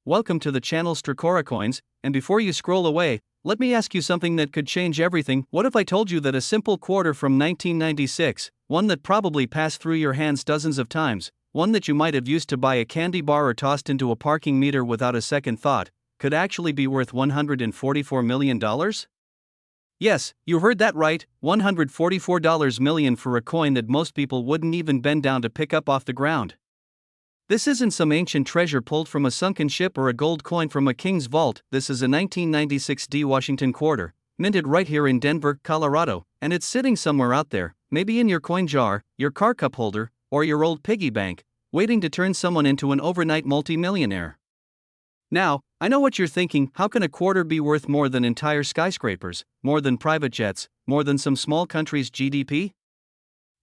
welcome to the channel Stracora Coins, and before you scroll away, let me ask you something that could change everything. What if I told you that a simple quarter from 1996, one that probably passed through your hands dozens of times, one that you might have used to buy a candy bar or tossed into a parking meter without a second thought, could actually be worth $144 million? Yes, you heard that right, $144 million for a coin that most people wouldn't even bend down to pick up off the ground. This isn't some ancient treasure pulled from a sunken ship or a gold coin from a king's vault. This is a 1996 D Washington quarter, minted right here in Denver, Colorado, and it's sitting somewhere out there, maybe in your coin jar, your car cup holder, or your old piggy bank, waiting to turn someone into an overnight multi-millionaire. Now, I know what you're thinking: how can a quarter be worth more than entire skyscrapers, more than private jets, more than some small country's GDP?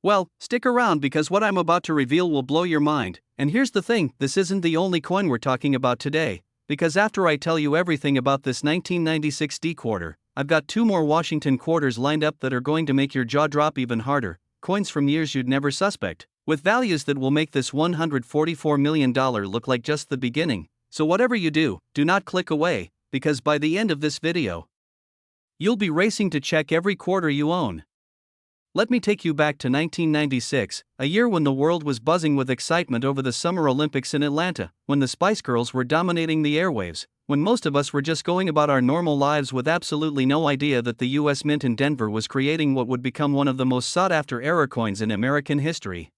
Well, stick around because what I'm about to reveal will blow your mind. And here's the thing, this isn't the only coin we're talking about today, because after I tell you everything about this 1996 D quarter, I've got two more Washington quarters lined up that are going to make your jaw drop even harder, coins from years you'd never suspect, with values that will make this $144 million look like just the beginning. So whatever you do, do not click away, because by the end of this video, you'll be racing to check every quarter you own. Let me take you back to 1996, a year when the world was buzzing with excitement over the Summer Olympics in Atlanta, when the Spice Girls were dominating the airwaves, when most of us were just going about our normal lives with absolutely no idea that the US Mint in Denver was creating what would become one of the most sought-after error coins in American history.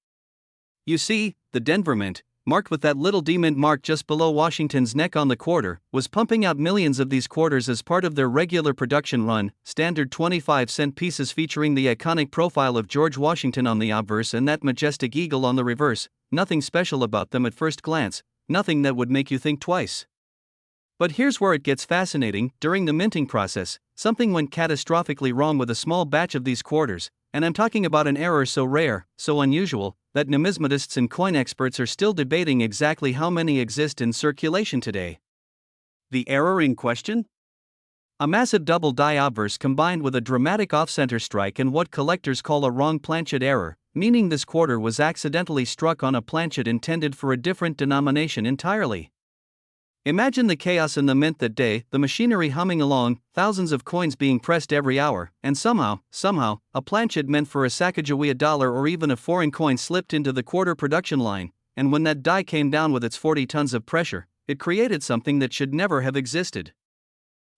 You see, the Denver Mint, marked with that little D-mint mark just below Washington's neck on the quarter, was pumping out millions of these quarters as part of their regular production run, standard 25-cent pieces featuring the iconic profile of George Washington on the obverse and that majestic eagle on the reverse. Nothing special about them at first glance, nothing that would make you think twice. But here's where it gets fascinating. During the minting process, something went catastrophically wrong with a small batch of these quarters, and I'm talking about an error so rare, so unusual, that numismatists and coin experts are still debating exactly how many exist in circulation today. The error in question? A massive double die obverse combined with a dramatic off-center strike and what collectors call a wrong planchet error, meaning this quarter was accidentally struck on a planchet intended for a different denomination entirely. Imagine the chaos in the mint that day, the machinery humming along, thousands of coins being pressed every hour, and somehow, a planchet meant for a Sacagawea dollar or even a foreign coin slipped into the quarter production line, and when that die came down with its 40 tons of pressure, it created something that should never have existed.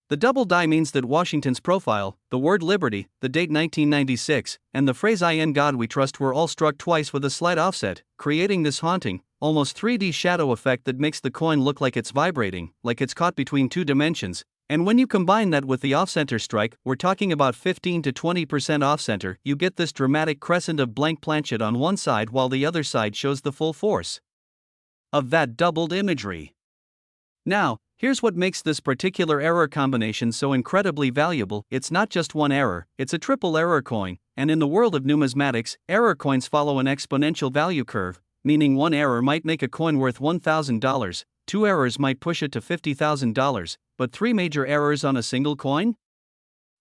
The double die means that Washington's profile, the word liberty, the date 1996, and the phrase "In God we trust" were all struck twice with a slight offset, creating this haunting, almost 3D shadow effect that makes the coin look like it's vibrating, like it's caught between two dimensions. And when you combine that with the off-center strike, we're talking about 15 to 20% off-center, you get this dramatic crescent of blank planchet on one side while the other side shows the full force of that doubled imagery. Now, here's what makes this particular error combination so incredibly valuable. It's not just one error, it's a triple error coin, and in the world of numismatics, error coins follow an exponential value curve, meaning one error might make a coin worth $1,000, two errors might push it to $50,000, but three major errors on a single coin?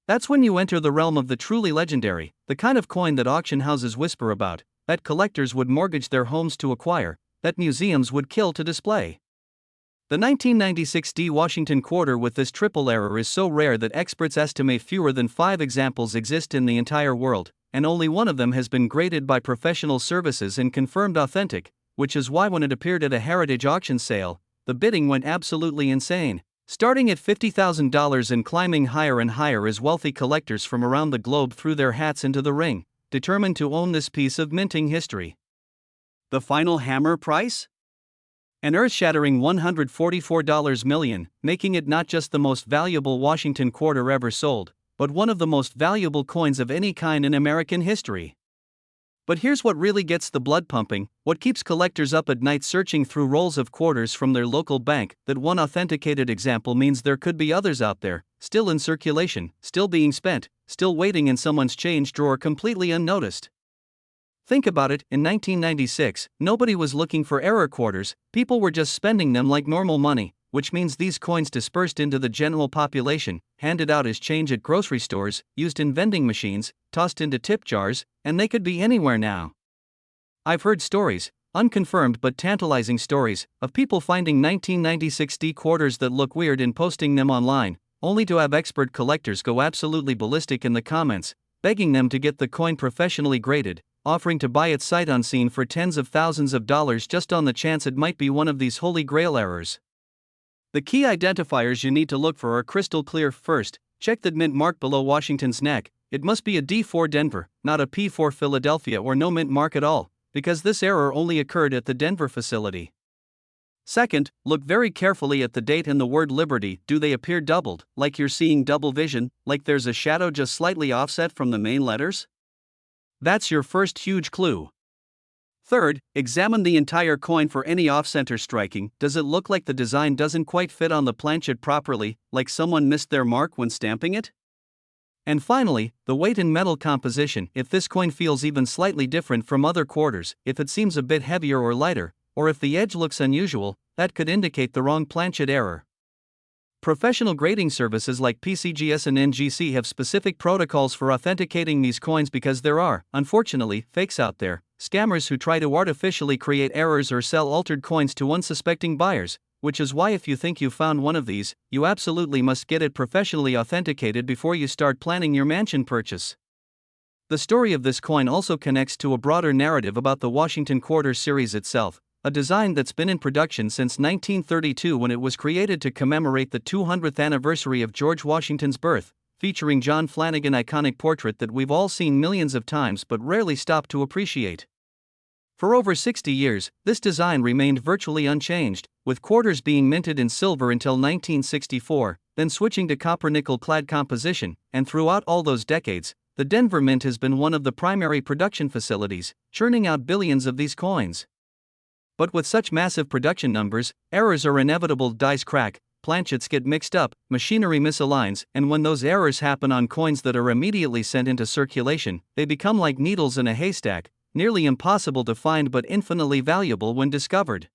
That's when you enter the realm of the truly legendary, the kind of coin that auction houses whisper about, that collectors would mortgage their homes to acquire, that museums would kill to display. The 1996 D Washington quarter with this triple error is so rare that experts estimate fewer than 5 examples exist in the entire world, and only one of them has been graded by professional services and confirmed authentic, which is why when it appeared at a heritage auction sale, the bidding went absolutely insane, starting at $50,000 and climbing higher and higher as wealthy collectors from around the globe threw their hats into the ring, determined to own this piece of minting history. The final hammer price? An earth-shattering $144 million, making it not just the most valuable Washington quarter ever sold, but one of the most valuable coins of any kind in American history. But here's what really gets the blood pumping, what keeps collectors up at night searching through rolls of quarters from their local bank. That one authenticated example means there could be others out there, still in circulation, still being spent, still waiting in someone's change drawer completely unnoticed. Think about it, in 1996, nobody was looking for error quarters, people were just spending them like normal money, which means these coins dispersed into the general population, handed out as change at grocery stores, used in vending machines, tossed into tip jars, and they could be anywhere now. I've heard stories, unconfirmed but tantalizing stories of people finding 1996 D quarters that look weird and posting them online, only to have expert collectors go absolutely ballistic in the comments, begging them to get the coin professionally graded, offering to buy it sight unseen for tens of thousands of dollars just on the chance it might be one of these holy grail errors. The key identifiers you need to look for are crystal clear. First, check the mint mark below Washington's neck. It must be a D4 Denver, not a P4 Philadelphia, or no mint mark at all, because this error only occurred at the Denver facility. Second, look very carefully at the date and the word Liberty. Do they appear doubled, like you're seeing double vision, like there's a shadow just slightly offset from the main letters? That's your first huge clue. Third, examine the entire coin for any off-center striking. Does it look like the design doesn't quite fit on the planchet properly, like someone missed their mark when stamping it? And finally, the weight and metal composition. If this coin feels even slightly different from other quarters, if it seems a bit heavier or lighter, or if the edge looks unusual, that could indicate the wrong planchet error. Professional grading services like PCGS and NGC have specific protocols for authenticating these coins because there are, unfortunately, fakes out there, scammers who try to artificially create errors or sell altered coins to unsuspecting buyers, which is why if you think you found one of these, you absolutely must get it professionally authenticated before you start planning your mansion purchase. The story of this coin also connects to a broader narrative about the Washington Quarter series itself, a design that's been in production since 1932 when it was created to commemorate the 200th anniversary of George Washington's birth, featuring John Flanagan's iconic portrait that we've all seen millions of times but rarely stopped to appreciate. For over 60 years, this design remained virtually unchanged, with quarters being minted in silver until 1964, then switching to copper-nickel clad composition, and throughout all those decades, the Denver Mint has been one of the primary production facilities, churning out billions of these coins. But with such massive production numbers, errors are inevitable. Dies crack, planchets get mixed up, machinery misaligns, and when those errors happen on coins that are immediately sent into circulation, they become like needles in a haystack, nearly impossible to find but infinitely valuable when discovered.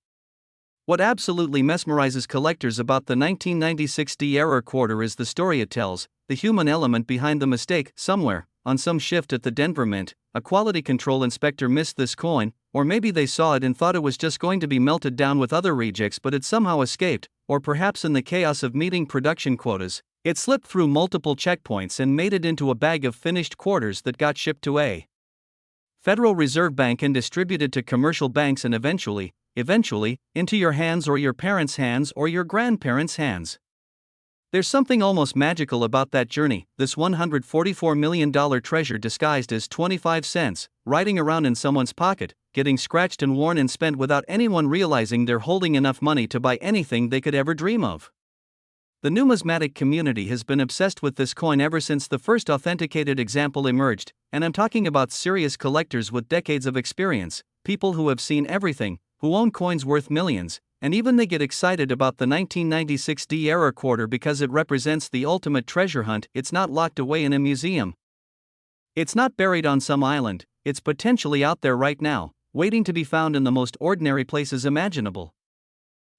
What absolutely mesmerizes collectors about the 1996 D error quarter is the story it tells, the human element behind the mistake. Somewhere, on some shift at the Denver Mint, a quality control inspector missed this coin, or maybe they saw it and thought it was just going to be melted down with other rejects but it somehow escaped, or perhaps in the chaos of meeting production quotas, it slipped through multiple checkpoints and made it into a bag of finished quarters that got shipped to a Federal Reserve Bank and distributed to commercial banks and eventually, into your hands or your parents' hands or your grandparents' hands. There's something almost magical about that journey, this $144 million treasure disguised as 25 cents, riding around in someone's pocket, getting scratched and worn and spent without anyone realizing they're holding enough money to buy anything they could ever dream of. The numismatic community has been obsessed with this coin ever since the first authenticated example emerged, and I'm talking about serious collectors with decades of experience, people who have seen everything, who own coins worth millions, and even they get excited about the 1996 D error quarter because it represents the ultimate treasure hunt. It's not locked away in a museum. It's not buried on some island, it's potentially out there right now, waiting to be found in the most ordinary places imaginable.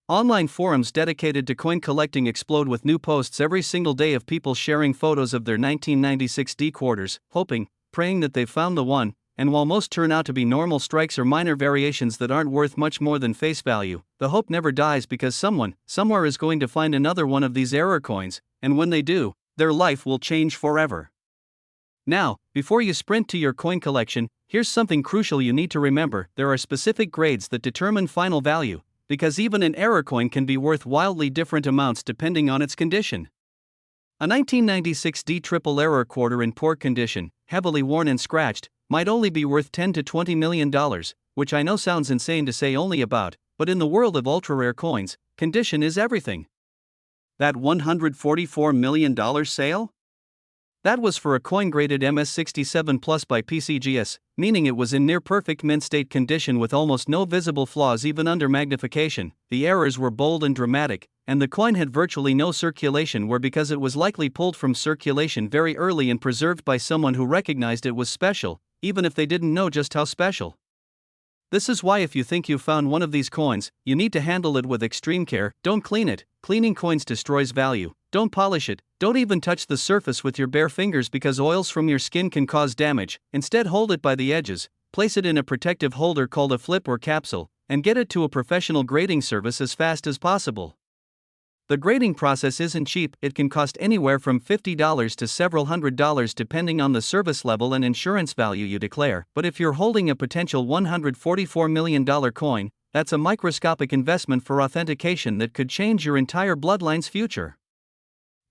Online forums dedicated to coin collecting explode with new posts every single day of people sharing photos of their 1996 D quarters, hoping, praying that they've found the one, and while most turn out to be normal strikes or minor variations that aren't worth much more than face value, the hope never dies because someone, somewhere is going to find another one of these error coins, and when they do, their life will change forever. Now, before you sprint to your coin collection, here's something crucial you need to remember: there are specific grades that determine final value, because even an error coin can be worth wildly different amounts depending on its condition. A 1996 D triple error quarter in poor condition, heavily worn and scratched, might only be worth $10 to $20 million, which I know sounds insane to say only about, but in the world of ultra-rare coins, condition is everything. That $144 million sale? That was for a coin graded MS67 Plus by PCGS, meaning it was in near-perfect mint state condition with almost no visible flaws even under magnification. The errors were bold and dramatic, and the coin had virtually no circulation because it was likely pulled from circulation very early and preserved by someone who recognized it was special, even if they didn't know just how special. This is why if you think you've found one of these coins, you need to handle it with extreme care. Don't clean it. Cleaning coins destroys value. Don't polish it. Don't even touch the surface with your bare fingers because oils from your skin can cause damage. Instead, hold it by the edges. Place it in a protective holder called a flip or capsule, and get it to a professional grading service as fast as possible. The grading process isn't cheap, it can cost anywhere from $50 to several $100 depending on the service level and insurance value you declare, but if you're holding a potential $144 million coin, that's a microscopic investment for authentication that could change your entire bloodline's future.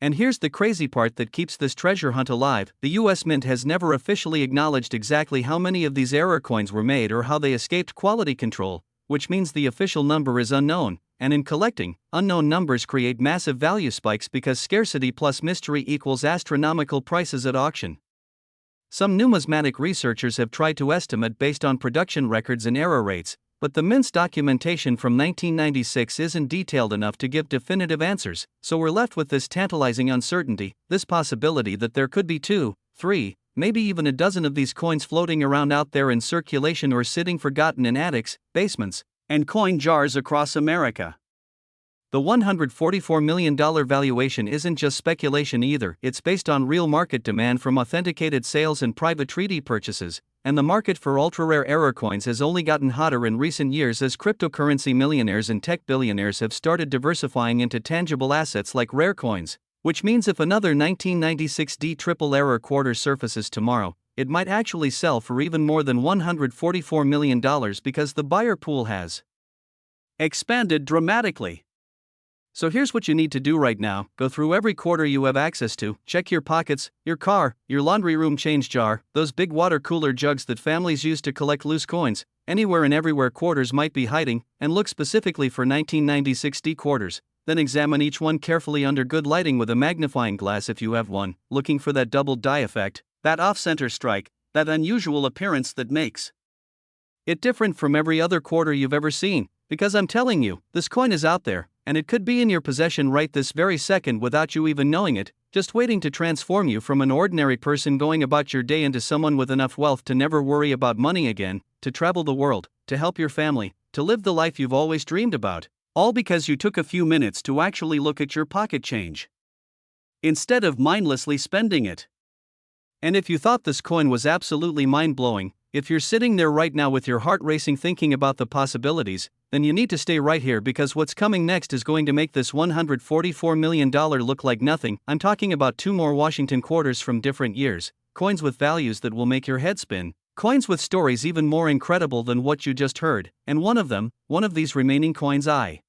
And here's the crazy part that keeps this treasure hunt alive: the US Mint has never officially acknowledged exactly how many of these error coins were made or how they escaped quality control, which means the official number is unknown, and in collecting, unknown numbers create massive value spikes because scarcity plus mystery equals astronomical prices at auction. Some numismatic researchers have tried to estimate based on production records and error rates, but the Mint's documentation from 1996 isn't detailed enough to give definitive answers, so we're left with this tantalizing uncertainty, this possibility that there could be 2, 3, maybe even a dozen of these coins floating around out there in circulation or sitting forgotten in attics, basements, and coin jars across America. The $144 million valuation isn't just speculation either, it's based on real market demand from authenticated sales and private treaty purchases, and the market for ultra-rare error coins has only gotten hotter in recent years as cryptocurrency millionaires and tech billionaires have started diversifying into tangible assets like rare coins, which means if another 1996 triple error quarter surfaces tomorrow, it might actually sell for even more than $144 million because the buyer pool has expanded dramatically. So here's what you need to do right now: go through every quarter you have access to, check your pockets, your car, your laundry room change jar, those big water cooler jugs that families use to collect loose coins, anywhere and everywhere quarters might be hiding, and look specifically for 1996 quarters. Then examine each one carefully under good lighting with a magnifying glass if you have one, looking for that double die effect, that off-center strike, that unusual appearance that makes it different from every other quarter you've ever seen, because I'm telling you, this coin is out there, and it could be in your possession right this very second without you even knowing it, just waiting to transform you from an ordinary person going about your day into someone with enough wealth to never worry about money again, to travel the world, to help your family, to live the life you've always dreamed about, all because you took a few minutes to actually look at your pocket change, instead of mindlessly spending it. And if you thought this coin was absolutely mind-blowing, if you're sitting there right now with your heart racing thinking about the possibilities, then you need to stay right here because what's coming next is going to make this $144 million look like nothing. I'm talking about 2 more Washington quarters from different years, coins with values that will make your head spin, coins with stories even more incredible than what you just heard, and one of these remaining coins I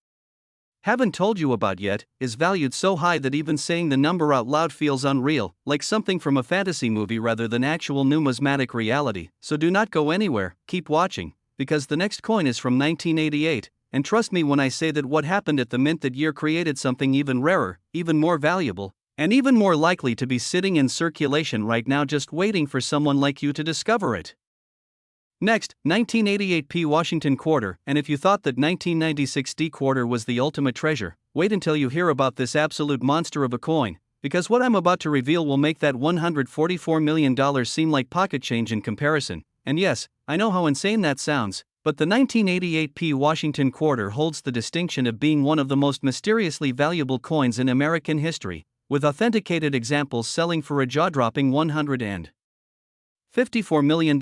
haven't told you about yet, is valued so high that even saying the number out loud feels unreal, like something from a fantasy movie rather than actual numismatic reality. So do not go anywhere, keep watching, because the next coin is from 1988, and trust me when I say that what happened at the Mint that year created something even rarer, even more valuable, and even more likely to be sitting in circulation right now just waiting for someone like you to discover it. Next, 1988 P Washington quarter, and if you thought that 1996 D quarter was the ultimate treasure, wait until you hear about this absolute monster of a coin, because what I'm about to reveal will make that $144 million seem like pocket change in comparison. And yes, I know how insane that sounds, but the 1988 P Washington quarter holds the distinction of being one of the most mysteriously valuable coins in American history, with authenticated examples selling for a jaw-dropping $154 million,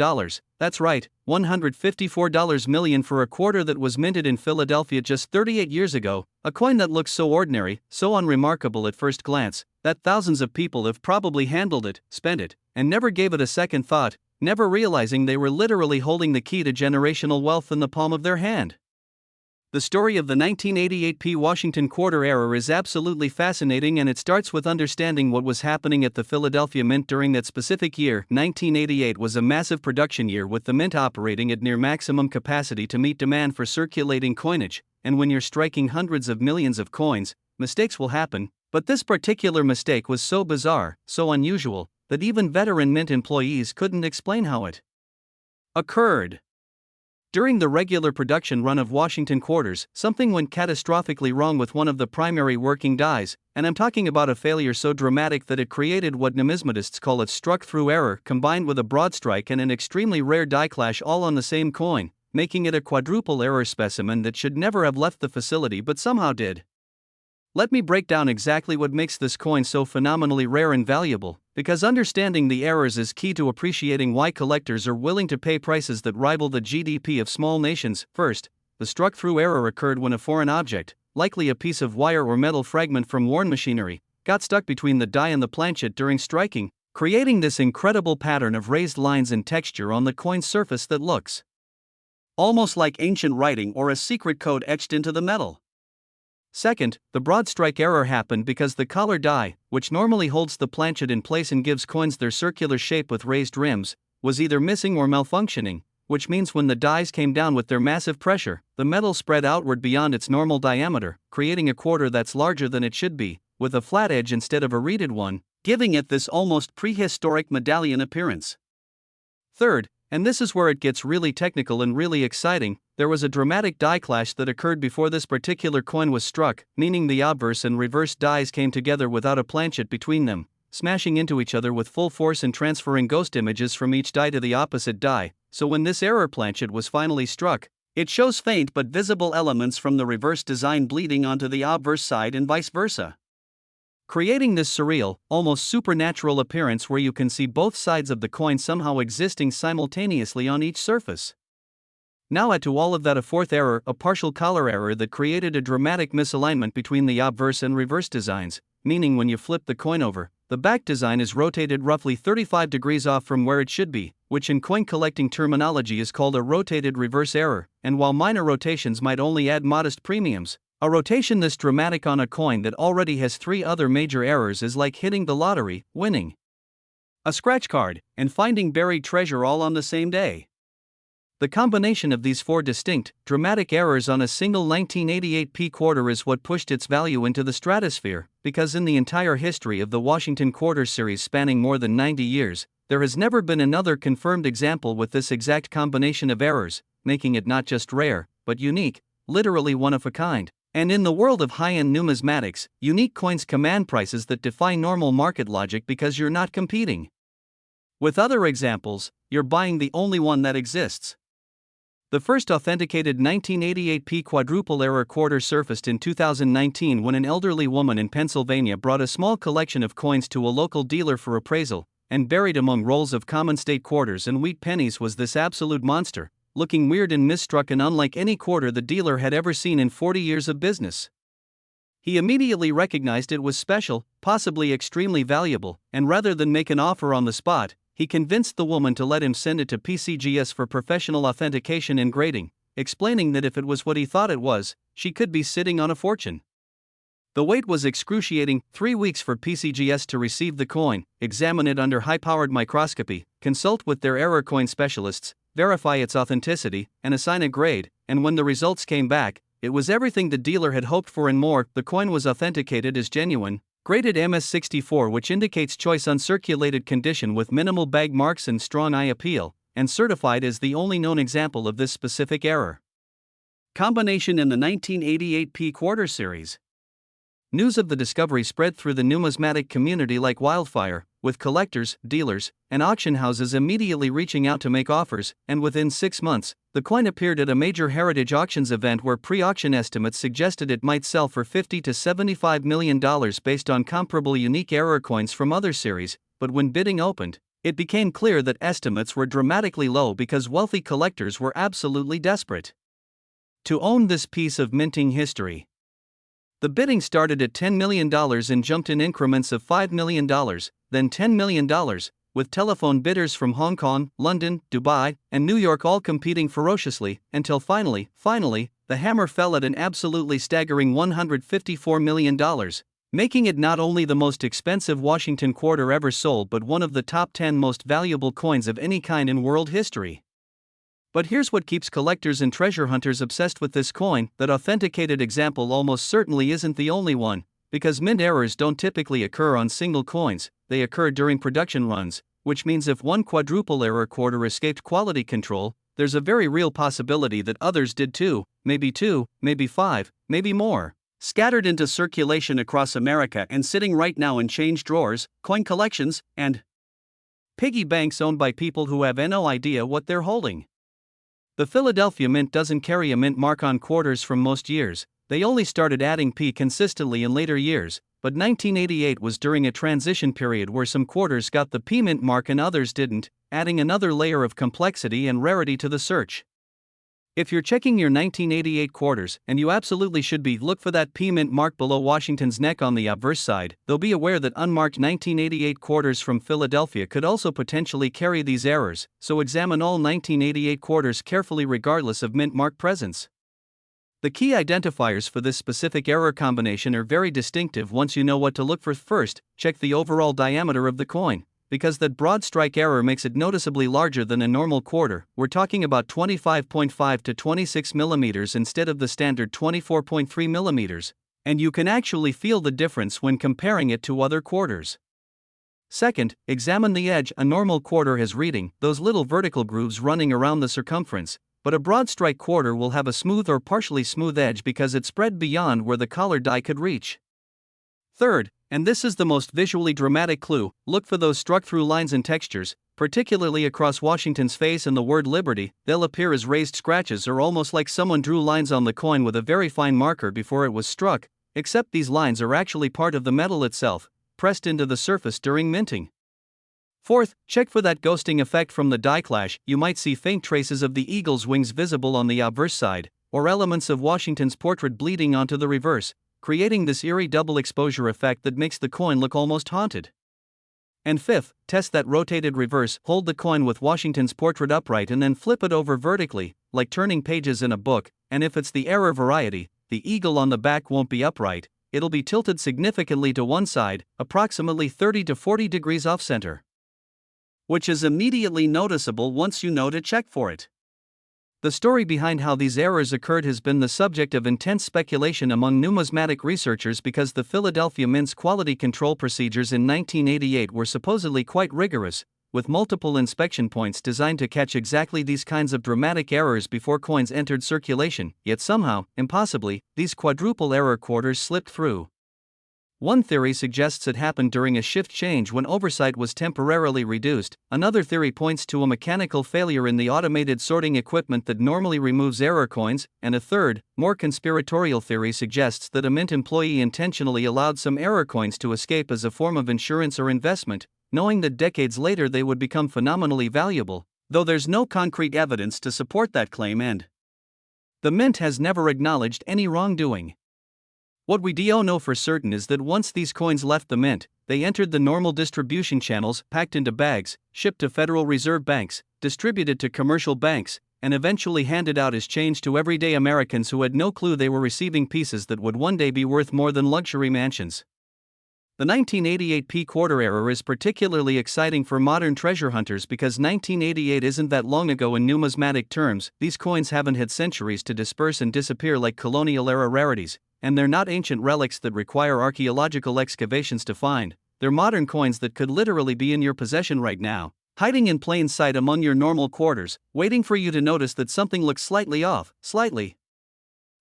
that's right, $154 million for a quarter that was minted in Philadelphia just 38 years ago, a coin that looks so ordinary, so unremarkable at first glance, that thousands of people have probably handled it, spent it, and never gave it a second thought, never realizing they were literally holding the key to generational wealth in the palm of their hand. The story of the 1988 P Washington quarter era is absolutely fascinating, and it starts with understanding what was happening at the Philadelphia Mint during that specific year. 1988 was a massive production year with the Mint operating at near maximum capacity to meet demand for circulating coinage, and when you're striking hundreds of millions of coins, mistakes will happen, but this particular mistake was so bizarre, so unusual, that even veteran Mint employees couldn't explain how it occurred. During the regular production run of Washington quarters, something went catastrophically wrong with one of the primary working dies, and I'm talking about a failure so dramatic that it created what numismatists call a struck-through error combined with a broadstrike and an extremely rare die clash all on the same coin, making it a quadruple error specimen that should never have left the facility but somehow did. Let me break down exactly what makes this coin so phenomenally rare and valuable, because understanding the errors is key to appreciating why collectors are willing to pay prices that rival the GDP of small nations. First, the struck-through error occurred when a foreign object, likely a piece of wire or metal fragment from worn machinery, got stuck between the die and the planchet during striking, creating this incredible pattern of raised lines and texture on the coin's surface that looks almost like ancient writing or a secret code etched into the metal. Second, the broad strike error happened because the collar die, which normally holds the planchet in place and gives coins their circular shape with raised rims, was either missing or malfunctioning, which means when the dies came down with their massive pressure, the metal spread outward beyond its normal diameter, creating a quarter that's larger than it should be, with a flat edge instead of a reeded one, giving it this almost prehistoric medallion appearance. Third, and this is where it gets really technical and really exciting, there was a dramatic die clash that occurred before this particular coin was struck, meaning the obverse and reverse dies came together without a planchet between them, smashing into each other with full force and transferring ghost images from each die to the opposite die. So when this error planchet was finally struck, it shows faint but visible elements from the reverse design bleeding onto the obverse side and vice versa, creating this surreal, almost supernatural appearance where you can see both sides of the coin somehow existing simultaneously on each surface. Now add to all of that a fourth error, a partial collar error that created a dramatic misalignment between the obverse and reverse designs, meaning when you flip the coin over, the back design is rotated roughly 35 degrees off from where it should be, which in coin collecting terminology is called a rotated reverse error, and while minor rotations might only add modest premiums, a rotation this dramatic on a coin that already has three other major errors is like hitting the lottery, winning a scratch card, and finding buried treasure all on the same day. The combination of these four distinct, dramatic errors on a single 1988p quarter is what pushed its value into the stratosphere, because in the entire history of the Washington Quarter series spanning more than 90 years, there has never been another confirmed example with this exact combination of errors, making it not just rare, but unique, literally one of a kind. And in the world of high-end numismatics, unique coins command prices that defy normal market logic because you're not competing with other examples, you're buying the only one that exists. The first authenticated 1988p quadruple error quarter surfaced in 2019 when an elderly woman in Pennsylvania brought a small collection of coins to a local dealer for appraisal, and buried among rolls of common state quarters and wheat pennies was this absolute monster, looking weird and misstruck and unlike any quarter the dealer had ever seen in 40 years of business. He immediately recognized it was special, possibly extremely valuable, and rather than make an offer on the spot, he convinced the woman to let him send it to PCGS for professional authentication and grading, explaining that if it was what he thought it was, she could be sitting on a fortune. The wait was excruciating, 3 weeks for PCGS to receive the coin, examine it under high-powered microscopy, consult with their error coin specialists, verify its authenticity, and assign a grade, and when the results came back, it was everything the dealer had hoped for and more. The coin was authenticated as genuine, graded MS64, which indicates choice uncirculated condition with minimal bag marks and strong eye appeal, and certified as the only known example of this specific error combination in the 1988p quarter series. News of the discovery spread through the numismatic community like wildfire, with collectors, dealers, and auction houses immediately reaching out to make offers, and within 6 months, the coin appeared at a major heritage auctions event where pre-auction estimates suggested it might sell for $50 to $75 million based on comparable unique error coins from other series, but when bidding opened, it became clear that estimates were dramatically low because wealthy collectors were absolutely desperate to own this piece of minting history. The bidding started at $10 million and jumped in increments of $5 million, then $10 million, with telephone bidders from Hong Kong, London, Dubai, and New York all competing ferociously, until finally, the hammer fell at an absolutely staggering $154 million, making it not only the most expensive Washington quarter ever sold but one of the top 10 most valuable coins of any kind in world history. But here's what keeps collectors and treasure hunters obsessed with this coin: that authenticated example almost certainly isn't the only one, because mint errors don't typically occur on single coins, they occur during production runs, which means if one quadruple error quarter escaped quality control, there's a very real possibility that others did too, maybe 2, maybe 5, maybe more, scattered into circulation across America and sitting right now in change drawers, coin collections, and piggy banks owned by people who have no idea what they're holding. The Philadelphia Mint doesn't carry a mint mark on quarters from most years. They only started adding P consistently in later years, but 1988 was during a transition period where some quarters got the P mint mark and others didn't, adding another layer of complexity and rarity to the search. If you're checking your 1988 quarters, and you absolutely should be, look for that P mint mark below Washington's neck on the obverse side, though be aware that unmarked 1988 quarters from Philadelphia could also potentially carry these errors, so examine all 1988 quarters carefully regardless of mint mark presence. The key identifiers for this specific error combination are very distinctive once you know what to look for. First, check the overall diameter of the coin, because that broad strike error makes it noticeably larger than a normal quarter. We're talking about 25.5 to 26 millimeters instead of the standard 24.3 millimeters, and you can actually feel the difference when comparing it to other quarters. Second, examine the edge. A normal quarter has reading, those little vertical grooves running around the circumference, but a broad strike quarter will have a smooth or partially smooth edge because it's spread beyond where the collar die could reach. Third, and this is the most visually dramatic clue, look for those struck-through lines and textures, particularly across Washington's face and the word Liberty. They'll appear as raised scratches or almost like someone drew lines on the coin with a very fine marker before it was struck, except these lines are actually part of the metal itself, pressed into the surface during minting. Fourth, check for that ghosting effect from the die clash. You might see faint traces of the eagle's wings visible on the obverse side, or elements of Washington's portrait bleeding onto the reverse, creating this eerie double exposure effect that makes the coin look almost haunted. And fifth, test that rotated reverse. Hold the coin with Washington's portrait upright and then flip it over vertically, like turning pages in a book, and if it's the error variety, the eagle on the back won't be upright, it'll be tilted significantly to one side, approximately 30 to 40 degrees off center, which is immediately noticeable once you know to check for it. The story behind how these errors occurred has been the subject of intense speculation among numismatic researchers because the Philadelphia Mint's quality control procedures in 1988 were supposedly quite rigorous, with multiple inspection points designed to catch exactly these kinds of dramatic errors before coins entered circulation, yet somehow, impossibly, these quadruple error quarters slipped through. One theory suggests it happened during a shift change when oversight was temporarily reduced. Another theory points to a mechanical failure in the automated sorting equipment that normally removes error coins, and a third, more conspiratorial theory suggests that a mint employee intentionally allowed some error coins to escape as a form of insurance or investment, knowing that decades later they would become phenomenally valuable, though there's no concrete evidence to support that claim, and the mint has never acknowledged any wrongdoing. What we do know for certain is that once these coins left the mint, they entered the normal distribution channels, packed into bags, shipped to Federal Reserve banks, distributed to commercial banks, and eventually handed out as change to everyday Americans who had no clue they were receiving pieces that would one day be worth more than luxury mansions. The 1988 P quarter error is particularly exciting for modern treasure hunters because 1988 isn't that long ago in numismatic terms. These coins haven't had centuries to disperse and disappear like colonial-era rarities, and they're not ancient relics that require archaeological excavations to find. They're modern coins that could literally be in your possession right now, hiding in plain sight among your normal quarters, waiting for you to notice that something looks slightly off, slightly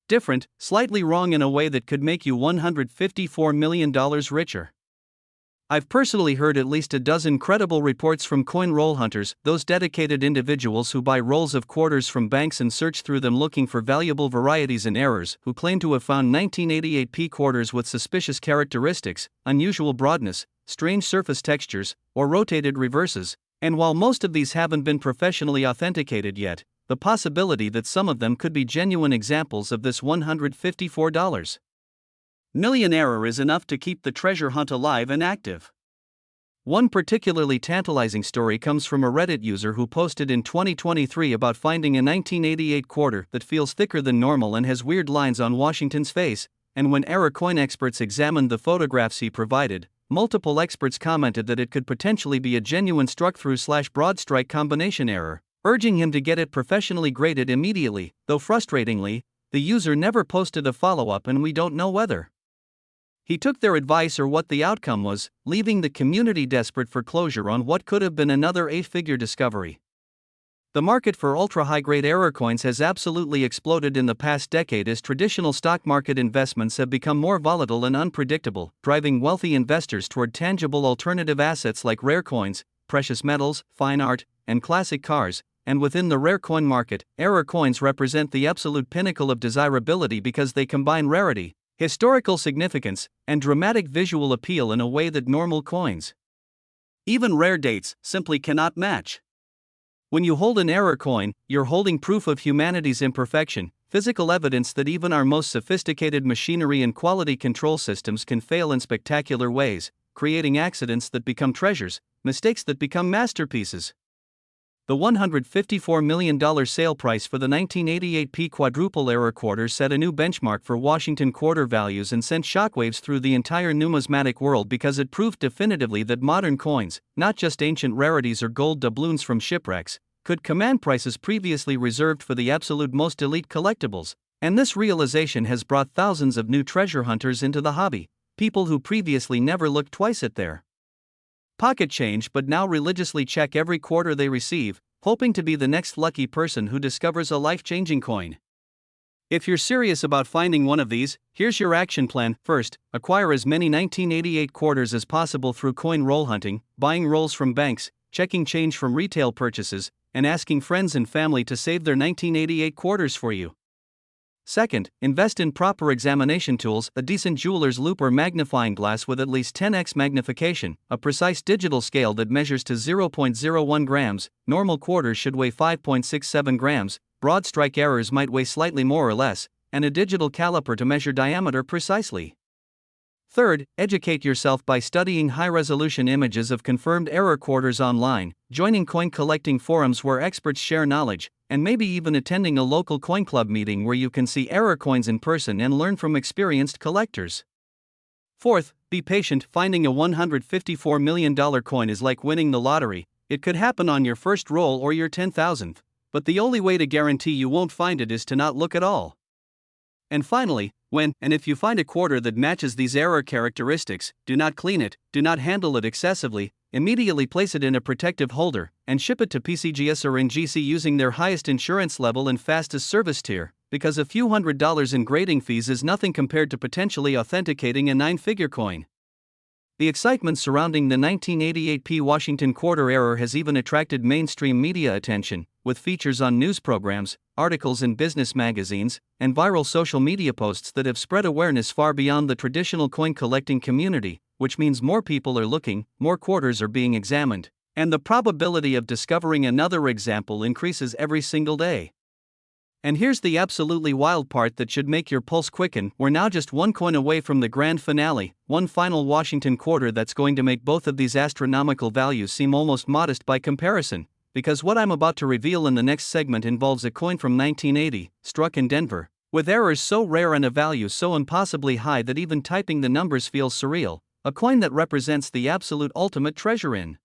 different, slightly wrong in a way that could make you $154 million richer. I've personally heard at least a dozen credible reports from coin roll hunters, those dedicated individuals who buy rolls of quarters from banks and search through them looking for valuable varieties and errors, who claim to have found 1988 P quarters with suspicious characteristics, unusual broadness, strange surface textures, or rotated reverses, and while most of these haven't been professionally authenticated yet, the possibility that some of them could be genuine examples of this $154 million error is enough to keep the treasure hunt alive and active. One particularly tantalizing story comes from a Reddit user who posted in 2023 about finding a 1988 quarter that feels thicker than normal and has weird lines on Washington's face, and when error coin experts examined the photographs he provided, multiple experts commented that it could potentially be a genuine struck-through/broad strike combination error, urging him to get it professionally graded immediately, though frustratingly, the user never posted a follow-up and we don't know whether he took their advice or what the outcome was, leaving the community desperate for closure on what could have been another eight-figure discovery. The market for ultra-high-grade error coins has absolutely exploded in the past decade as traditional stock market investments have become more volatile and unpredictable, driving wealthy investors toward tangible alternative assets like rare coins, precious metals, fine art, and classic cars. And within the rare coin market, error coins represent the absolute pinnacle of desirability because they combine rarity, historical significance, and dramatic visual appeal in a way that normal coins, even rare dates, simply cannot match. When you hold an error coin, you're holding proof of humanity's imperfection, physical evidence that even our most sophisticated machinery and quality control systems can fail in spectacular ways, creating accidents that become treasures, mistakes that become masterpieces. The $154 million sale price for the 1988 quadruple error quarter set a new benchmark for Washington quarter values and sent shockwaves through the entire numismatic world because it proved definitively that modern coins, not just ancient rarities or gold doubloons from shipwrecks, could command prices previously reserved for the absolute most elite collectibles. And this realization has brought thousands of new treasure hunters into the hobby, people who previously never looked twice at their pocket change but now religiously check every quarter they receive, hoping to be the next lucky person who discovers a life-changing coin. If you're serious about finding one of these, here's your action plan. First, acquire as many 1988 quarters as possible through coin roll hunting, buying rolls from banks, checking change from retail purchases, and asking friends and family to save their 1988 quarters for you. Second, invest in proper examination tools, a decent jeweler's loupe or magnifying glass with at least 10x magnification, a precise digital scale that measures to 0.01 grams, normal quarters should weigh 5.67 grams, broad strike errors might weigh slightly more or less, and a digital caliper to measure diameter precisely. Third, educate yourself by studying high-resolution images of confirmed error quarters online, joining coin collecting forums where experts share knowledge, and maybe even attending a local coin club meeting where you can see error coins in person and learn from experienced collectors. Fourth, be patient. Finding a $154 million coin is like winning the lottery. It could happen on your first roll or your 10,000th, but the only way to guarantee you won't find it is to not look at all. And finally, when and if you find a quarter that matches these error characteristics, do not clean it, do not handle it excessively, immediately place it in a protective holder, and ship it to PCGS or NGC using their highest insurance level and fastest service tier, because a few $100s in grading fees is nothing compared to potentially authenticating a 9-figure coin. The excitement surrounding the 1988 Washington quarter error has even attracted mainstream media attention, with features on news programs, articles in business magazines, and viral social media posts that have spread awareness far beyond the traditional coin collecting community, which means more people are looking, more quarters are being examined, and the probability of discovering another example increases every single day. And here's the absolutely wild part that should make your pulse quicken. We're now just one coin away from the grand finale, one final Washington quarter that's going to make both of these astronomical values seem almost modest by comparison, because what I'm about to reveal in the next segment involves a coin from 1980, struck in Denver, with errors so rare and a value so impossibly high that even typing the numbers feels surreal, a coin that represents the absolute ultimate treasure in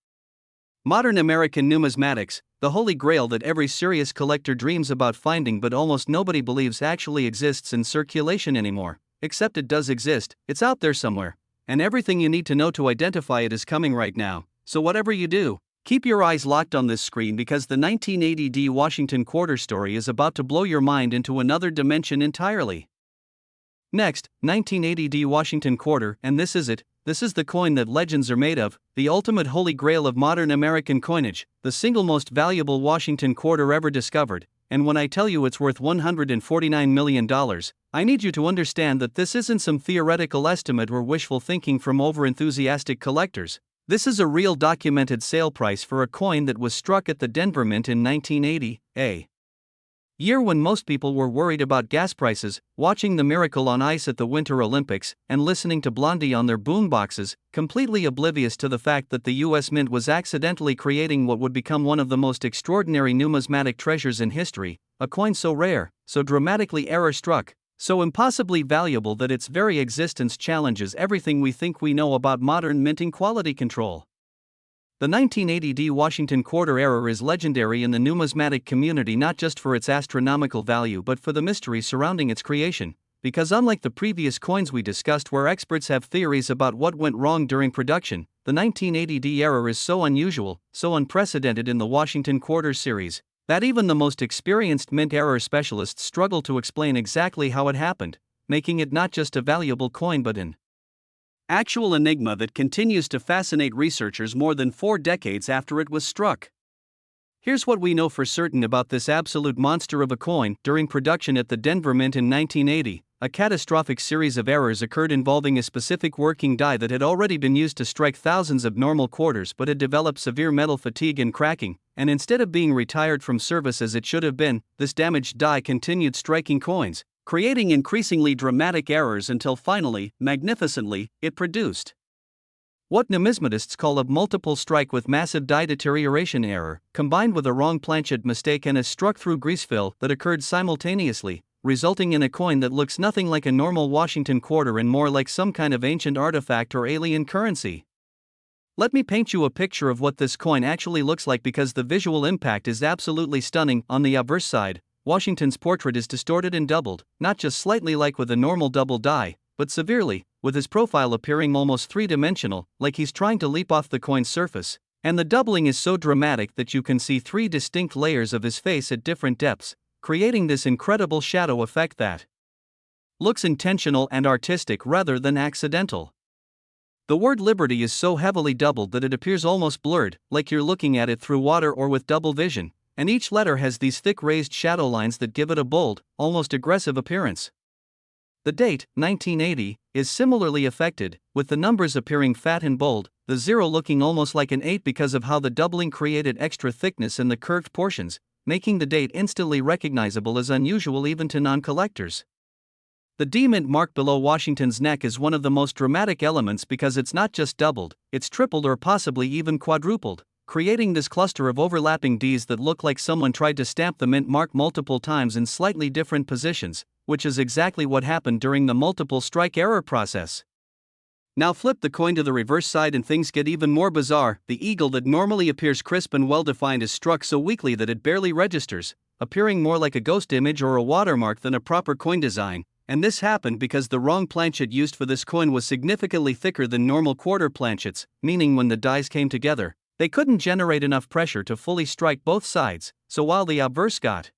modern American numismatics, the holy grail that every serious collector dreams about finding but almost nobody believes actually exists in circulation anymore. Except it does exist, it's out there somewhere, and everything you need to know to identify it is coming right now. So whatever you do, keep your eyes locked on this screen because the 1980 Washington quarter story is about to blow your mind into another dimension entirely. Next, 1980 Washington quarter, and this is it. This is the coin that legends are made of, the ultimate holy grail of modern American coinage, the single most valuable Washington quarter ever discovered, and when I tell you it's worth $149 million, I need you to understand that this isn't some theoretical estimate or wishful thinking from over-enthusiastic collectors. This is a real documented sale price for a coin that was struck at the Denver Mint in 1980, a year when most people were worried about gas prices, watching The Miracle on Ice at the Winter Olympics, and listening to Blondie on their boomboxes, completely oblivious to the fact that the US Mint was accidentally creating what would become one of the most extraordinary numismatic treasures in history, a coin so rare, so dramatically error-struck, so impossibly valuable that its very existence challenges everything we think we know about modern minting quality control. The 1980 Washington quarter error is legendary in the numismatic community not just for its astronomical value but for the mystery surrounding its creation, because unlike the previous coins we discussed where experts have theories about what went wrong during production, the 1980 error is so unusual, so unprecedented in the Washington quarter series, that even the most experienced mint error specialists struggle to explain exactly how it happened, making it not just a valuable coin but an actual enigma that continues to fascinate researchers more than 4 decades after it was struck. Here's what we know for certain about this absolute monster of a coin. During production at the Denver Mint in 1980, a catastrophic series of errors occurred involving a specific working die that had already been used to strike thousands of normal quarters but had developed severe metal fatigue and cracking, and instead of being retired from service as it should have been, this damaged die continued striking coins, creating increasingly dramatic errors until finally, magnificently, it produced what numismatists call a multiple strike with massive die deterioration error, combined with a wrong planchet mistake and a struck-through grease fill that occurred simultaneously, resulting in a coin that looks nothing like a normal Washington quarter and more like some kind of ancient artifact or alien currency. Let me paint you a picture of what this coin actually looks like because the visual impact is absolutely stunning. On the obverse side, Washington's portrait is distorted and doubled, not just slightly like with a normal double die, but severely, with his profile appearing almost three-dimensional, like he's trying to leap off the coin's surface, and the doubling is so dramatic that you can see three distinct layers of his face at different depths, creating this incredible shadow effect that looks intentional and artistic rather than accidental. The word liberty is so heavily doubled that it appears almost blurred, like you're looking at it through water or with double vision, and each letter has these thick raised shadow lines that give it a bold, almost aggressive appearance. The date, 1980, is similarly affected, with the numbers appearing fat and bold, the 0 looking almost like an 8 because of how the doubling created extra thickness in the curved portions, making the date instantly recognizable as unusual even to non-collectors. The D-mint mark below Washington's neck is one of the most dramatic elements because it's not just doubled, it's tripled or possibly even quadrupled, creating this cluster of overlapping Ds that look like someone tried to stamp the mint mark multiple times in slightly different positions, which is exactly what happened during the multiple strike error process. Now flip the coin to the reverse side and things get even more bizarre. The eagle that normally appears crisp and well-defined is struck so weakly that it barely registers, appearing more like a ghost image or a watermark than a proper coin design, and this happened because the wrong planchet used for this coin was significantly thicker than normal quarter planchets, meaning when the dies came together, they couldn't generate enough pressure to fully strike both sides, so while the obverse got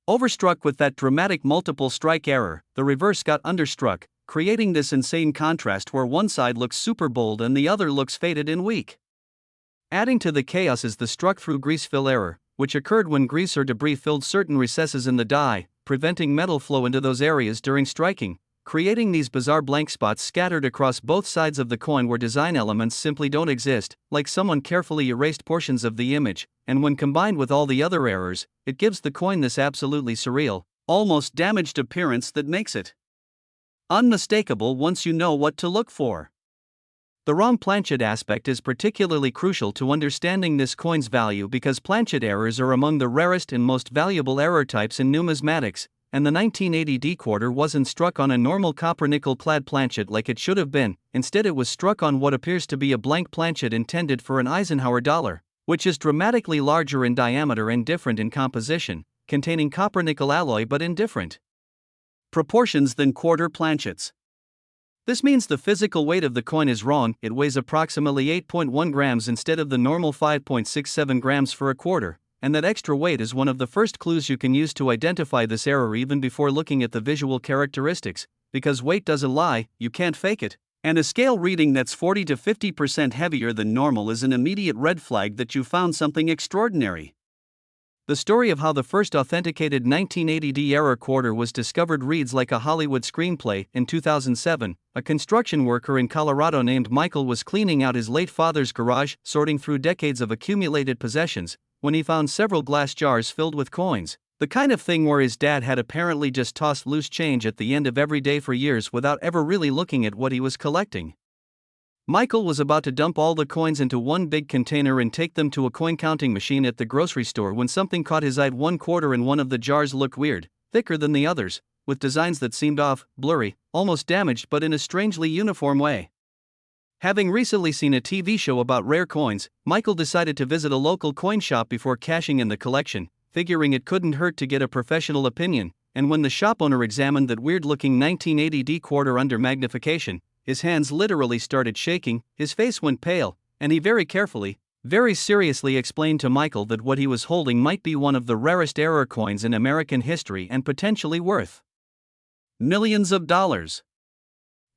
overstruck with that dramatic multiple strike error, the reverse got understruck, creating this insane contrast where one side looks super bold and the other looks faded and weak. Adding to the chaos is the struck-through grease fill error, which occurred when grease or debris filled certain recesses in the die, preventing metal flow into those areas during striking, creating these bizarre blank spots scattered across both sides of the coin where design elements simply don't exist, like someone carefully erased portions of the image, and when combined with all the other errors, it gives the coin this absolutely surreal, almost damaged appearance that makes it unmistakable once you know what to look for. The wrong planchet aspect is particularly crucial to understanding this coin's value because planchet errors are among the rarest and most valuable error types in numismatics, and the 1980 D quarter wasn't struck on a normal copper-nickel clad planchet like it should have been. Instead it was struck on what appears to be a blank planchet intended for an Eisenhower dollar, which is dramatically larger in diameter and different in composition, containing copper-nickel alloy but in different proportions than quarter planchets. This means the physical weight of the coin is wrong. It weighs approximately 8.1 grams instead of the normal 5.67 grams for a quarter, and that extra weight is one of the first clues you can use to identify this error even before looking at the visual characteristics, because weight doesn't lie, you can't fake it, and a scale reading that's 40 to 50% heavier than normal is an immediate red flag that you found something extraordinary. The story of how the first authenticated 1980 D error quarter was discovered reads like a Hollywood screenplay. In 2007, a construction worker in Colorado named Michael was cleaning out his late father's garage, sorting through decades of accumulated possessions, when he found several glass jars filled with coins, the kind of thing where his dad had apparently just tossed loose change at the end of every day for years without ever really looking at what he was collecting. Michael was about to dump all the coins into one big container and take them to a coin counting machine at the grocery store when something caught his eye. One quarter in one of the jars looked weird, thicker than the others, with designs that seemed off, blurry, almost damaged but in a strangely uniform way. Having recently seen a TV show about rare coins, Michael decided to visit a local coin shop before cashing in the collection, figuring it couldn't hurt to get a professional opinion, and when the shop owner examined that weird-looking 1980 D quarter under magnification, his hands literally started shaking, his face went pale, and he very carefully, very seriously explained to Michael that what he was holding might be one of the rarest error coins in American history and potentially worth millions of dollars.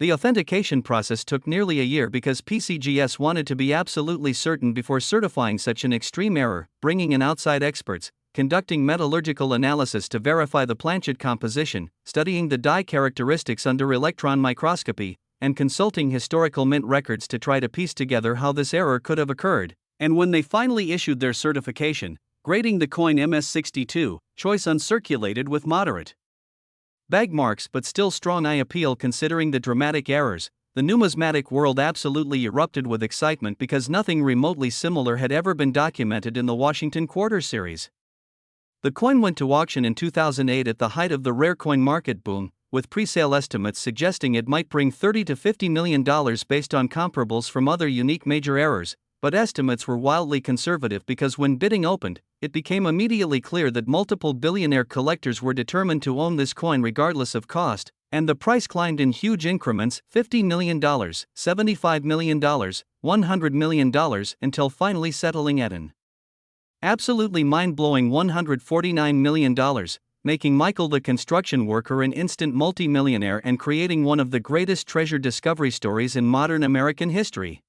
The authentication process took nearly a year because PCGS wanted to be absolutely certain before certifying such an extreme error, bringing in outside experts, conducting metallurgical analysis to verify the planchet composition, studying the die characteristics under electron microscopy, and consulting historical mint records to try to piece together how this error could have occurred. And when they finally issued their certification, grading the coin MS62, choice uncirculated with moderate bag marks but still strong eye appeal considering the dramatic errors, the numismatic world absolutely erupted with excitement because nothing remotely similar had ever been documented in the Washington Quarter series. The coin went to auction in 2008 at the height of the rare coin market boom, with pre-sale estimates suggesting it might bring $30 to $50 million based on comparables from other unique major errors, but estimates were wildly conservative because when bidding opened, it became immediately clear that multiple billionaire collectors were determined to own this coin regardless of cost, and the price climbed in huge increments, $50 million, $75 million, $100 million, until finally settling at an absolutely mind-blowing $149 million, making Michael the construction worker an instant multi-millionaire and creating one of the greatest treasure discovery stories in modern American history.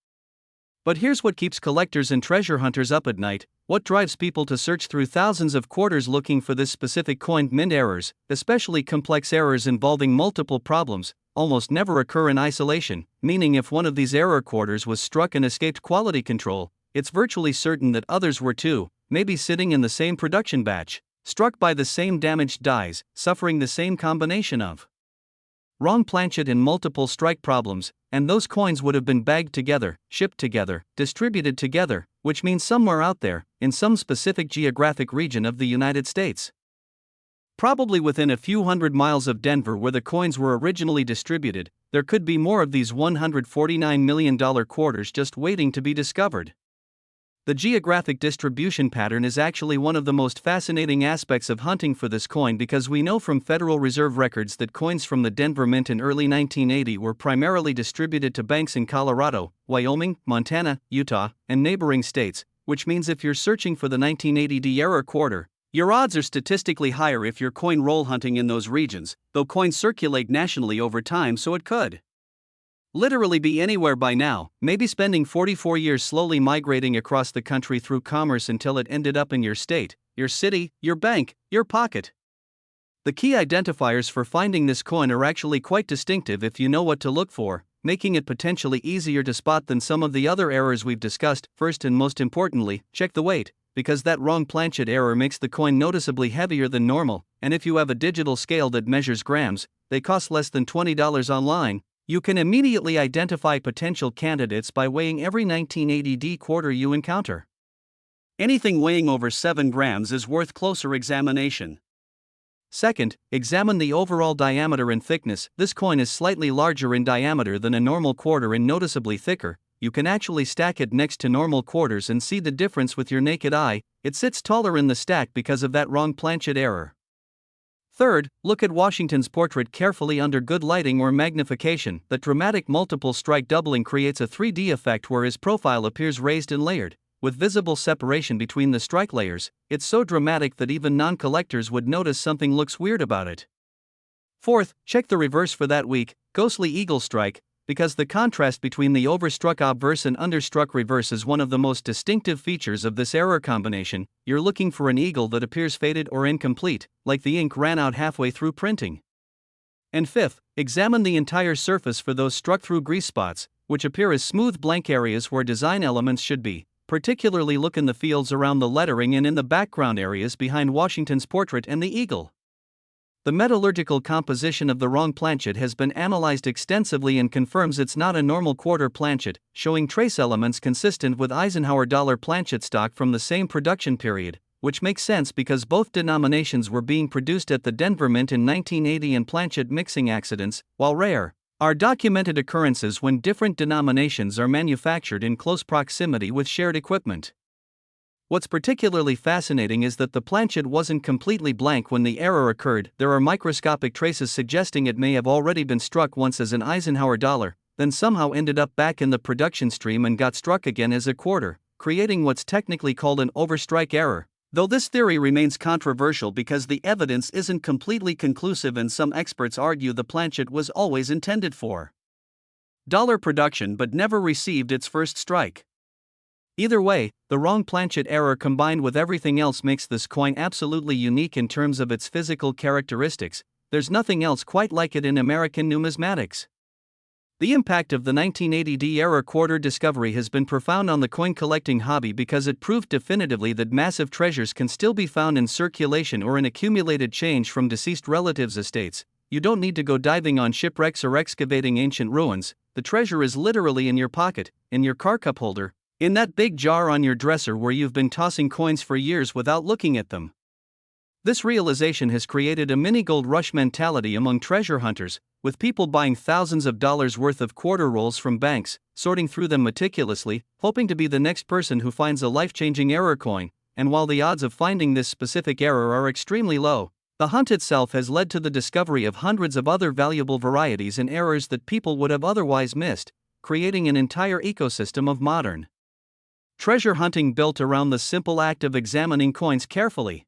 But here's what keeps collectors and treasure hunters up at night: what drives people to search through thousands of quarters looking for this specific coin. Mint errors, especially complex errors involving multiple problems, almost never occur in isolation, meaning if one of these error quarters was struck and escaped quality control, it's virtually certain that others were too, maybe sitting in the same production batch, struck by the same damaged dies, suffering the same combination of wrong planchet and multiple strike problems, and those coins would have been bagged together, shipped together, distributed together, which means somewhere out there, in some specific geographic region of the United States. Probably within a few hundred miles of Denver where the coins were originally distributed, there could be more of these $149 million quarters just waiting to be discovered. The geographic distribution pattern is actually one of the most fascinating aspects of hunting for this coin because we know from Federal Reserve records that coins from the Denver Mint in early 1980 were primarily distributed to banks in Colorado, Wyoming, Montana, Utah, and neighboring states, which means if you're searching for the 1980 error quarter, your odds are statistically higher if you're coin roll hunting in those regions, though coins circulate nationally over time, so it could literally be anywhere by now, maybe spending 44 years slowly migrating across the country through commerce until it ended up in your state, your city, your bank, your pocket. The key identifiers for finding this coin are actually quite distinctive if you know what to look for, making it potentially easier to spot than some of the other errors we've discussed. First and most importantly, check the weight, because that wrong planchet error makes the coin noticeably heavier than normal, and if you have a digital scale that measures grams, they cost less than $20 online. You can immediately identify potential candidates by weighing every 1980 quarter you encounter. Anything weighing over 7 grams is worth closer examination. Second, examine the overall diameter and thickness. This coin is slightly larger in diameter than a normal quarter and noticeably thicker. You can actually stack it next to normal quarters and see the difference with your naked eye. It sits taller in the stack because of that wrong planchet error. Third, look at Washington's portrait carefully under good lighting or magnification. The dramatic multiple strike doubling creates a 3D effect where his profile appears raised and layered, with visible separation between the strike layers. It's so dramatic that even non-collectors would notice something looks weird about it. Fourth, check the reverse for that weak, ghostly eagle strike, because the contrast between the overstruck obverse and understruck reverse is one of the most distinctive features of this error combination. You're looking for an eagle that appears faded or incomplete, like the ink ran out halfway through printing. And fifth, examine the entire surface for those struck through grease spots, which appear as smooth blank areas where design elements should be. Particularly look in the fields around the lettering and in the background areas behind Washington's portrait and the eagle. The metallurgical composition of the wrong planchet has been analyzed extensively and confirms it's not a normal quarter planchet, showing trace elements consistent with Eisenhower dollar planchet stock from the same production period, which makes sense because both denominations were being produced at the Denver Mint in 1980 and planchet mixing accidents, while rare, are documented occurrences when different denominations are manufactured in close proximity with shared equipment. What's particularly fascinating is that the planchet wasn't completely blank when the error occurred. There are microscopic traces suggesting it may have already been struck once as an Eisenhower dollar, then somehow ended up back in the production stream and got struck again as a quarter, creating what's technically called an overstrike error. Though this theory remains controversial because the evidence isn't completely conclusive and some experts argue the planchet was always intended for dollar production but never received its first strike. Either way, the wrong planchet error combined with everything else makes this coin absolutely unique in terms of its physical characteristics. There's nothing else quite like it in American numismatics. The impact of the 1980D error quarter discovery has been profound on the coin collecting hobby because it proved definitively that massive treasures can still be found in circulation or in accumulated change from deceased relatives' estates. You don't need to go diving on shipwrecks or excavating ancient ruins. The treasure is literally in your pocket, in your car cup holder, in that big jar on your dresser where you've been tossing coins for years without looking at them. This realization has created a mini gold rush mentality among treasure hunters, with people buying thousands of dollars worth of quarter rolls from banks, sorting through them meticulously, hoping to be the next person who finds a life-changing error coin. And while the odds of finding this specific error are extremely low, the hunt itself has led to the discovery of hundreds of other valuable varieties and errors that people would have otherwise missed, creating an entire ecosystem of modern treasure hunting built around the simple act of examining coins carefully.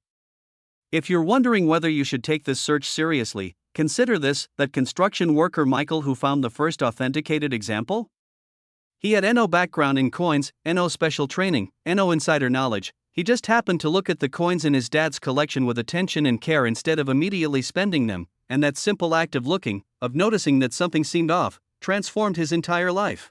If you're wondering whether you should take this search seriously, consider this: that construction worker Michael who found the first authenticated example? He had no background in coins, no special training, no insider knowledge. He just happened to look at the coins in his dad's collection with attention and care instead of immediately spending them, and that simple act of looking, of noticing that something seemed off, transformed his entire life.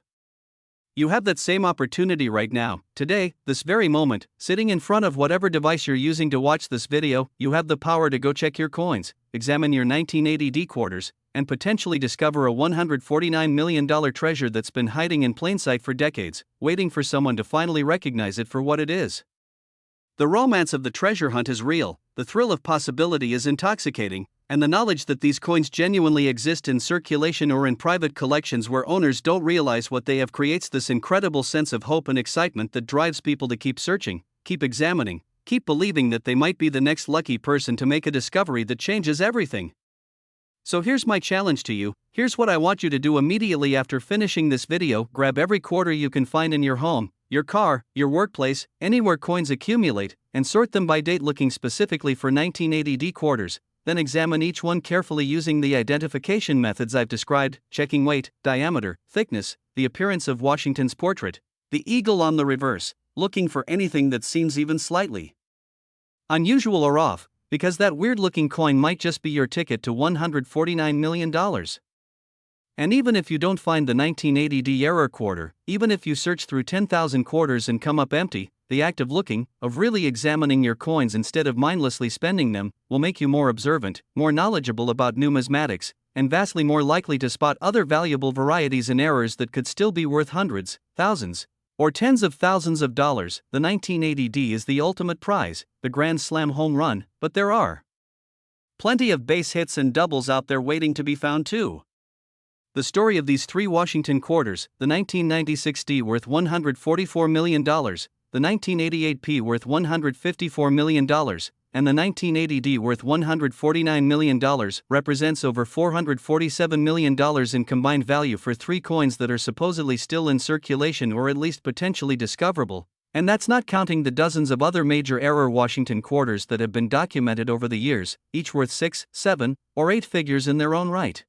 You have that same opportunity right now, today, this very moment, sitting in front of whatever device you're using to watch this video. You have the power to go check your coins, examine your 1980D quarters, and potentially discover a $149 million treasure that's been hiding in plain sight for decades, waiting for someone to finally recognize it for what it is. The romance of the treasure hunt is real, the thrill of possibility is intoxicating, and the knowledge that these coins genuinely exist in circulation or in private collections where owners don't realize what they have creates this incredible sense of hope and excitement that drives people to keep searching, keep examining, keep believing that they might be the next lucky person to make a discovery that changes everything. So here's my challenge to you. Here's what I want you to do immediately after finishing this video: grab every quarter you can find in your home, your car, your workplace, anywhere coins accumulate, and sort them by date looking specifically for 1980D quarters. Then examine each one carefully using the identification methods I've described, checking weight, diameter, thickness, the appearance of Washington's portrait, the eagle on the reverse, looking for anything that seems even slightly unusual or off, because that weird-looking coin might just be your ticket to $149 million. And even if you don't find the 1980D error quarter, even if you search through 10,000 quarters and come up empty, the act of looking, of really examining your coins instead of mindlessly spending them, will make you more observant, more knowledgeable about numismatics, and vastly more likely to spot other valuable varieties and errors that could still be worth hundreds, thousands, or tens of thousands of dollars. The 1980D is the ultimate prize, the grand slam home run, but there are plenty of base hits and doubles out there waiting to be found too. The story of these three Washington quarters, the 1996D worth $144 million, the 1988P worth $154 million, and the 1980D worth $149 million, represents over $447 million in combined value for three coins that are supposedly still in circulation or at least potentially discoverable, and that's not counting the dozens of other major error Washington quarters that have been documented over the years, each worth 6, 7, or 8 figures in their own right.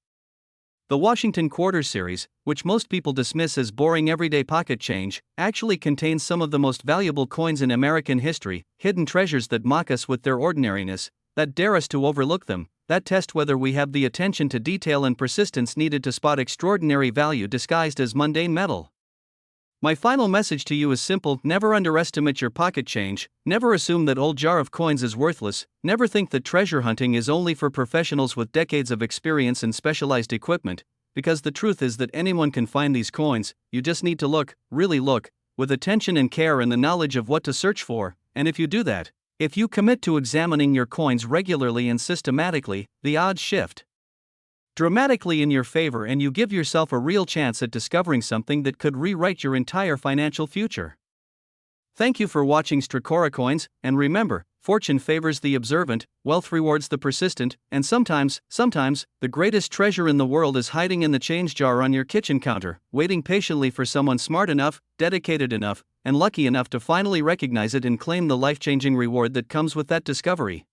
The Washington Quarter series, which most people dismiss as boring everyday pocket change, actually contains some of the most valuable coins in American history, hidden treasures that mock us with their ordinariness, that dare us to overlook them, that test whether we have the attention to detail and persistence needed to spot extraordinary value disguised as mundane metal. My final message to you is simple: never underestimate your pocket change, never assume that old jar of coins is worthless, never think that treasure hunting is only for professionals with decades of experience and specialized equipment, because the truth is that anyone can find these coins. You just need to look, really look, with attention and care and the knowledge of what to search for, and if you do that, if you commit to examining your coins regularly and systematically, the odds shift dramatically in your favor and you give yourself a real chance at discovering something that could rewrite your entire financial future. Thank you for watching Stracora Coins, and remember, fortune favors the observant, wealth rewards the persistent, and sometimes, the greatest treasure in the world is hiding in the change jar on your kitchen counter, waiting patiently for someone smart enough, dedicated enough, and lucky enough to finally recognize it and claim the life-changing reward that comes with that discovery.